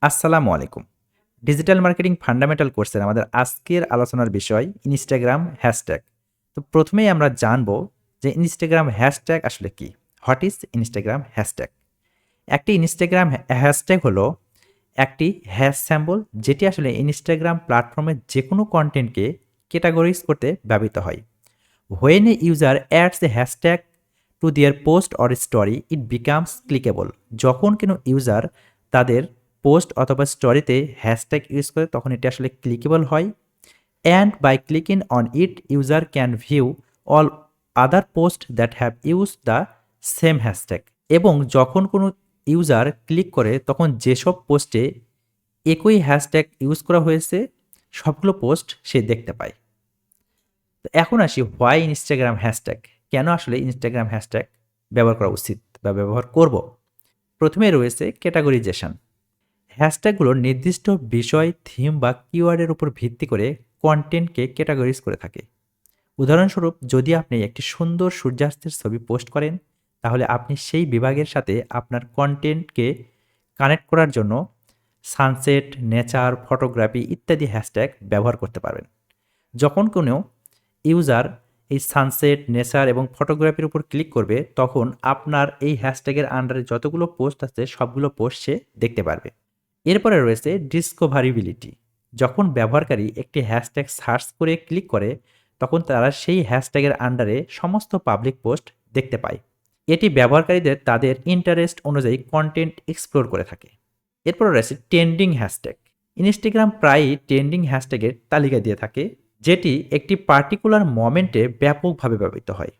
আসসালামু আলাইকুম। Digital marketing fundamental কোর্সের আমাদের আজকের আলোচনার বিষয় ইনস্টাগ্রাম হ্যাশট্যাগ। তো প্রথমেই আমরা জানব যে ইনস্টাগ্রাম হ্যাশট্যাগ আসলে কি? What is Instagram hashtag? একটি ইনস্টাগ্রাম হ্যাশট্যাগ হলো একটি হ্যাশ সিম্বল যেটি আসলে ইনস্টাগ্রাম প্ল্যাটফর্মের যেকোনো কনটেন্টকে ক্যাটাগরাইজ করতে ব্যবহৃত হয়। When a user adds a hashtag to their post or story, it becomes clickable. যখন কোনো ইউজার তাদের পোস্ট অথবা স্টোরিতে হ্যাশট্যাগ ইউজ করে তখন এটি আসলে ক্লিকেবল হয়। And by clicking on it user can view all other post that have use the same hashtag. এবং যখন কোনো ইউজার ক্লিক করে তখন যেসব পোস্টে একই হ্যাশট্যাগ ইউজ করা হয়েছে সবগুলো পোস্ট সে দেখতে পায়। তো এখন আসি হোয়াই ইনস্টাগ্রাম হ্যাশট্যাগ, কেন আসলে ইনস্টাগ্রাম হ্যাশট্যাগ ব্যবহার করা উচিত বা ব্যবহার করব। প্রথমে রয়েছে ক্যাটাগরিজেশন। হ্যাশট্যাগুলো নির্দিষ্ট বিষয়, থিম বা কিওয়ার্ডের উপর ভিত্তি করে কন্টেন্টকে ক্যাটাগরিজ করে থাকে। উদাহরণস্বরূপ, যদি আপনি একটি সুন্দর সূর্যাস্তের ছবি পোস্ট করেন তাহলে আপনি সেই বিভাগের সাথে আপনার কন্টেন্টকে কানেক্ট করার জন্য সানসেট, নেচার, ফটোগ্রাফি ইত্যাদি হ্যাশট্যাগ ব্যবহার করতে পারবেন। যখন কোনো ইউজার এই সানসেট, নেচার এবং ফটোগ্রাফির উপর ক্লিক করবে তখন আপনার এই হ্যাশট্যাগের আন্ডারে যতগুলো পোস্ট আছে সবগুলো পোস্ট সে দেখতে পারবে। এরপরে রয়েছে ডিসকভারিবিলিটি। যখন ব্যবহারকারী একটি হ্যাশট্যাগ সার্চ করে ক্লিক করে তখন তারা সেই হ্যাশট্যাগের আন্ডারে সমস্ত পাবলিক পোস্ট দেখতে পায়। এটি ব্যবহারকারীদের তাদের ইন্টারেস্ট অনুযায়ী কন্টেন্ট এক্সপ্লোর করে থাকে। এরপর রয়েছে ট্রেন্ডিং হ্যাশট্যাগ। ইনস্টাগ্রাম প্রায়ই ট্রেন্ডিং হ্যাশট্যাগের তালিকা দিয়ে থাকে, যেটি একটি পার্টিকুলার মোমেন্টে ব্যাপকভাবে ব্যবহৃত হয়।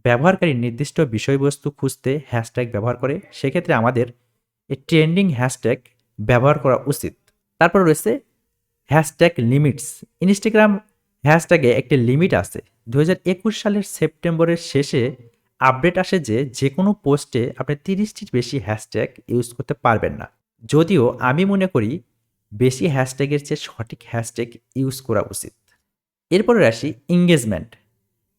ব্যবহারকারী নির্দিষ্ট বিষয়বস্তু খুঁজতে হ্যাশট্যাগ ব্যবহার করে, সেক্ষেত্রে আমাদের এই ট্রেন্ডিং হ্যাশট্যাগ ব্যবহার করা উচিত। তারপর রয়েছে হ্যাশট্যাগ লিমিটস। ইনস্টাগ্রাম হ্যাশট্যাগে একটি লিমিট আছে। 2021 সালের সেপ্টেম্বরের শেষে আপডেট আসে যে যে কোনো পোস্টে আপনি 30টির বেশি হ্যাশট্যাগ ইউজ করতে পারবেন না। যদিও আমি মনে করি বেশি হ্যাশট্যাগের চেয়ে সঠিক হ্যাশট্যাগ ইউজ করা উচিত। এরপরে আসি এঙ্গেজমেন্ট।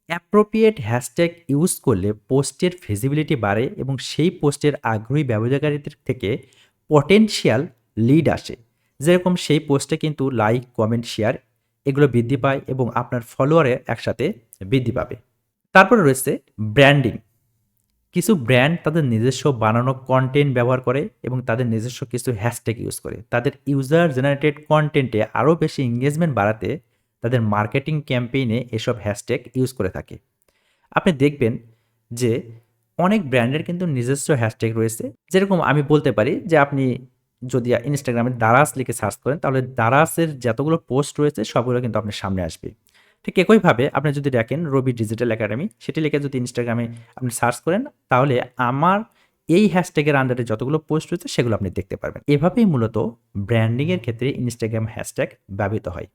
অ্যাপ্রোপ্রিয়েট হ্যাশট্যাগ ইউজ করলে পোস্টের ভিজিবিলিটি বাড়ে এবং সেই পোস্টের আগ্রহী ব্যবহারকারীদের থেকে পটেনশিয়াল লিড আসে। যেরকম সেই পোস্টে কিন্তু লাইক, কমেন্ট, শেয়ার এগুলো বৃদ্ধি পায় এবং আপনার ফলোয়ারে একসাথে বৃদ্ধি পাবে। তারপরে রয়েছে ব্র্যান্ডিং। কিছু ব্র্যান্ড তাদের নিজস্ব বানানো কন্টেন্ট ব্যবহার করে এবং তাদের নিজস্ব কিছু হ্যাশট্যাগ ইউজ করে তাদের ইউজার জেনারেটেড কন্টেন্টে আরও বেশি এঙ্গেজমেন্ট বাড়াতে তাদের মার্কেটিং ক্যাম্পেইনে এসব হ্যাশট্যাগ ইউজ করে থাকে। আপনি দেখবেন যে অনেক ব্র্যান্ডের কিন্তু নিজস্ব হ্যাশট্যাগ রয়েছে। যেরকম আমি বলতে পারি যে আপনি যদি ইনস্টাগ্রামে দারাজ লিখে সার্চ করেন তাহলে দারাজের যতগুলো পোস্ট রয়েছে সবগুলো কিন্তু আপনার সামনে আসবে। ঠিক একইভাবে আপনি যদি দেখেন রবি ডিজিটাল একাডেমি সেটি লিখে যদি ইনস্টাগ্রামে আপনি সার্চ করেন তাহলে আমার এই হ্যাশট্যাগের আন্ডারে যতগুলো পোস্ট রয়েছে সেগুলো আপনি দেখতে পারবেন। এভাবেই মূলত ব্র্যান্ডিংয়ের ক্ষেত্রে ইনস্টাগ্রাম হ্যাশট্যাগ ব্যবহৃত হয়।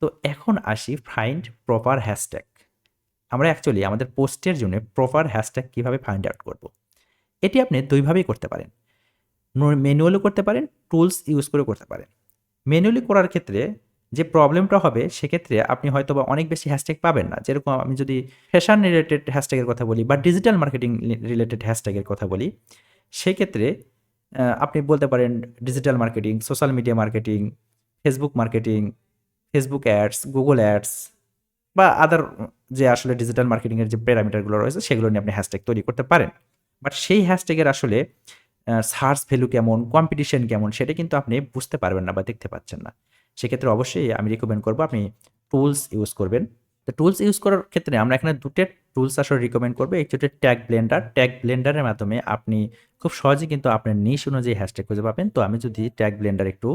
তো এখন আসি ফাইন্ড প্রপার হ্যাশট্যাগ। আমরা অ্যাকচুয়ালি আমাদের পোস্টের জন্য প্রপার হ্যাশট্যাগ কীভাবে ফাইন্ড আউট করব। এটি আপনি দুইভাবেই করতে পারেন। ম্যানুয়ালি করতে পারেন, টুলস ইউজ করে করতে পারেন। ম্যানুয়ালি করার ক্ষেত্রে যে প্রবলেমটা হবে সেক্ষেত্রে আপনি হয়তোবা অনেক বেশি হ্যাশট্যাগ পাবেন না। যেরকম আমি যদি ফ্যাশন রিলেটেড হ্যাশট্যাগের কথা বলি বা ডিজিটাল মার্কেটিং রিলেটেড হ্যাশট্যাগের কথা বলি, সেক্ষেত্রে আপনি বলতে পারেন digital marketing, social media marketing, Facebook marketing, Facebook ads, Google ads বা আদার যে আসলে ডিজিটাল মার্কেটিংয়ের যে প্যারামিটারগুলো রয়েছে সেগুলো নিয়ে আপনি হ্যাশট্যাগ তৈরি করতে পারেন। বাট সেই হ্যাশট্যাগের আসলে সার্চ ভ্যালু কেমন, কম্পিটিশন কেমন সেটা কিন্তু আপনি বুঝতে পারবেন না বা দেখতে পাচ্ছেন না। সেক্ষেত্রে অবশ্যই আমি রিকমেন্ড করব আপনি টুলস ইউজ করবেন। তো টুলস ইউজ করার ক্ষেত্রে আমরা এখানে 2 টা টুলস আসলে রিকমেন্ড করব। একটি হচ্ছে ট্যাগ ব্লেন্ডার। ট্যাগ ব্লেন্ডারের মাধ্যমে আপনি খুব সহজেই কিন্তু আপনার নিশ অনুযায়ী হ্যাশট্যাগ খুঁজে পাবেন। তো আমি যদি ট্যাগ ব্লেন্ডার একটু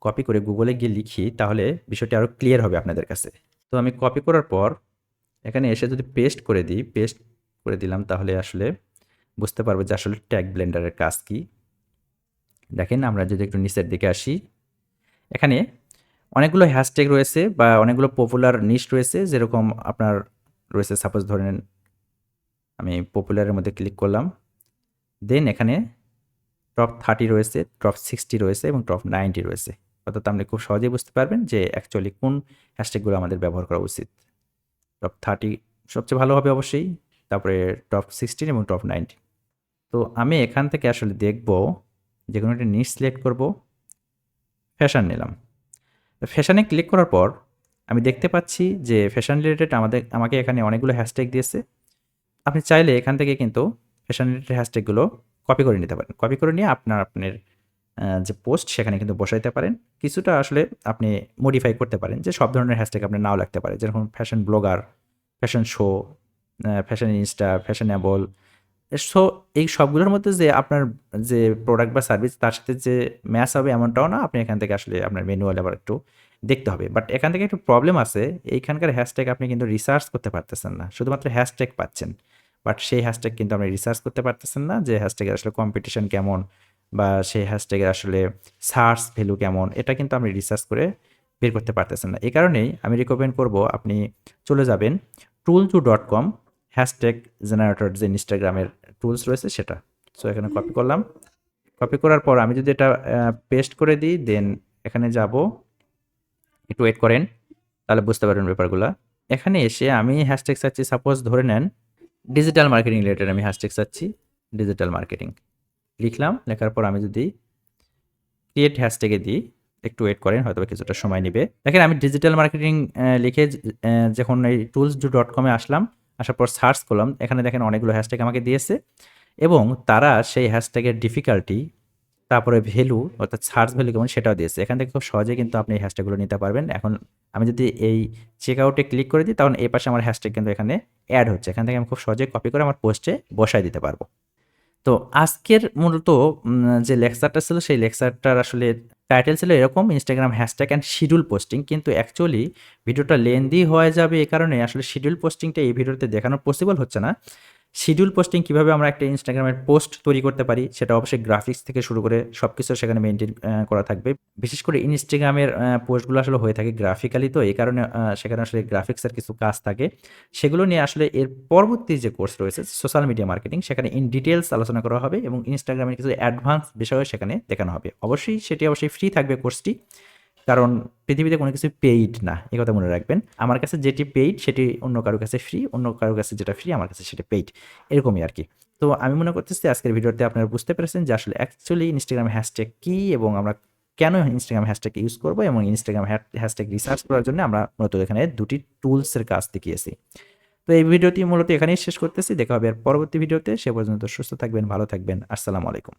কপি করে গুগলে গিয়ে লিখি তাহলে বিষয়টি আরও ক্লিয়ার হবে আপনাদের কাছে। তো আমি কপি করার পর এখানে এসে যদি পেস্ট করে দিই, পেস্ট করে দিলাম তাহলে আসলে বুঝতে পারবো যে আসলে ট্যাগ ব্লেন্ডারের কাজ কি। দেখেন আমরা যদি একটু নিচের দিকে আসি, এখানে অনেকগুলো হ্যাশট্যাগ রয়েছে বা অনেকগুলো পপুলার নিশ রয়েছে। যেরকম আপনার রয়েছে, সাপোজ ধরেন আমি পপুলারের মধ্যে ক্লিক করলাম, দেন এখানে টপ 30 রয়েছে, টপ 60 রয়েছে এবং টপ 90 রয়েছে। অর্থাৎ আপনি খুব সহজেই বুঝতে পারবেন যে অ্যাকচুয়ালি কোন হ্যাশট্যাগুলো আমাদের ব্যবহার করা উচিত। টপ 30 সবচেয়ে ভালো হবে অবশ্যই, তারপরে টপ 16 এবং টপ 90। তো আমি এখান থেকে আসলে দেখব, যেকোনো একটা নিশ সিলেক্ট করব, ফ্যাশন নিলাম। তো ফ্যাশনে ক্লিক করার পর আমি দেখতে পাচ্ছি যে ফ্যাশন রিলেটেড আমাকে এখানে অনেকগুলো হ্যাশট্যাগ দিয়েছে। আপনি চাইলে এখান থেকে কিন্তু ফ্যাশন রিলেটেড হ্যাশট্যাগুলো কপি করে নিতে পারেন। কপি করে নিয়ে আপনার যে পোস্ট সেখানে কিন্তু বসাইতে পারেন। কিছুটা আসলে আপনি মডিফাই করতে পারেন যে সব ধরনের হ্যাশট্যাগ আপনার নাও লাগতে পারে। যেরকম fashion blogger, fashion show, fashion Insta, fashionable. So এই সবগুলোর মধ্যে যে আপনার যে প্রোডাক্ট বা সার্ভিস তার সাথে যে ম্যাচ হবে এমনটাও না। আপনি এখান থেকে আসলে আপনার ম্যানুয়ালি আবার একটু দেখতে হবে। বাট এখান থেকে একটু প্রবলেম আছে। এইখানকার হ্যাশট্যাগ আপনি কিন্তু রিসার্চ করতে পারতেছেন না। শুধুমাত্র হ্যাশট্যাগ পাচ্ছেন। বাট সেই হ্যাশট্যাগ কিন্তু আপনি রিসার্চ করতে পারতেছেন না যে হ্যাশট্যাগের আসলে কম্পিটিশন কেমন বা সেই হ্যাশট্যাগের আসলে সার্চ ভ্যালু কেমন, এটা কিন্তু আপনি রিসার্চ করে বের করতে পারতেছেন না। এই কারণেই আমি রিকমেন্ড করব আপনি চলে যাবেন tool2.com হ্যাশট্যাগ জেনারেটর যে ইনস্টাগ্রামের টুলস রয়েছে সেটা। সো এখানে কপি করলাম। কপি করার পর আমি যদি এটা পেস্ট করে দিই দেন এখানে যাব, একটু ওয়েট করেন তাহলে বুঝতে পারবেন ব্যাপারগুলা। এখানে এসে আমি হ্যাশট্যাগ চাচ্ছি, সাপোজ ধরে নেন ডিজিটাল মার্কেটিং রিলেটেড আমি হ্যাশট্যাগ চাচ্ছি, ডিজিটাল মার্কেটিং লিখলাম। লেখার পর আমি যদি ক্রিয়েট হ্যাশট্যাগে দিই, একটু ওয়েট করেন হয়তো কিছুটা সময় নেবে। দেখেন আমি ডিজিটাল মার্কেটিং লিখে যখন এই tools.com-এ আসলাম, আসার পর সার্চ করলাম, এখানে দেখেন অনেকগুলো হ্যাশট্যাগ আমাকে দিয়েছে এবং তারা সেই হ্যাশট্যাগের ডিফিকাল্টি, তারপরে ভ্যালু অর্থাৎ সার্চ ভ্যালু কেমন সেটাও দিয়েছে। এখান থেকে খুব সহজেই কিন্তু আপনি এই হ্যাশট্যাগুলো নিতে পারবেন। এখন আমি যদি এই চেক আউটে ক্লিক করে দিই, তখন এই পাশে আমার হ্যাশট্যাগ কিন্তু এখানে অ্যাড হচ্ছে। এখান থেকে আমি খুব সহজেই কপি করে আমার পোস্টে বসায় দিতে পারবো। তো আজকের মূলত যে লেকচারটা ছিল সেই লেকচারটার আসলে টাইটেল ছিল এরকম, Instagram hashtag and schedule posting. কিন্তু অ্যাকচুয়ালি ভিডিওটা লেন্দি হয়ে যাবে, এ কারণে আসলে শিডিউল পোস্টিংটা এই ভিডিওতে দেখানো পসিবল হচ্ছে না। শিডিউল পোস্টিং কিভাবে আমরা একটা ইনস্টাগ্রামের পোস্ট তৈরি করতে পারি সেটা অবশ্যই গ্রাফিক্স থেকে শুরু করে সবকিছু সেখানে মেনটেন করা থাকবে। বিশেষ করে ইনস্টাগ্রামের পোস্টগুলো আসলে হয়ে থাকে গ্রাফিক্যালি, তো এই কারণে সেখানে আসলে গ্রাফিক্সের কিছু কাজ থাকে। সেগুলো নিয়ে আসলে এর পরবর্তী যে কোর্স রয়েছে সোশ্যাল মিডিয়া মার্কেটিং, সেখানে ইন ডিটেইলস আলোচনা করা হবে এবং ইনস্টাগ্রামের কিছু অ্যাডভান্স বিষয়ও সেখানে দেখানো হবে। অবশ্যই ফ্রি থাকবে কোর্সটি, কারণ পৃথিবীতে কোনো কিছু পেইড না, এই কথা মনে রাখবেন। আমার কাছে যেটি পেইড সেটি অন্য কারো কাছে ফ্রি, অন্য কারো কাছে যেটা ফ্রি আমার কাছে সেটা পেইড, এরকমই আরকি। তো আমি মনে করতেছি আজকের ভিডিওতে আপনারা বুঝতে পেরেছেন যে আসলে অ্যাকচুয়ালি ইনস্টাগ্রাম হ্যাশট্যাগ কী এবং আমরা কেন ইনস্টাগ্রাম হ্যাশট্যাগ ইউজ করবো, এবং ইনস্টাগ্রাম হ্যাশট্যাগ রিসার্চ করার জন্য আমরা মূলত এখানে দুটি টুলসের কাজ দেখিয়েছি। তো এই ভিডিওটি মূলত এখানেই শেষ করতেছি। দেখা হবে আর পরবর্তী ভিডিওতে। সে পর্যন্ত সুস্থ থাকবেন, ভালো থাকবেন। আসসালামু আলাইকুম।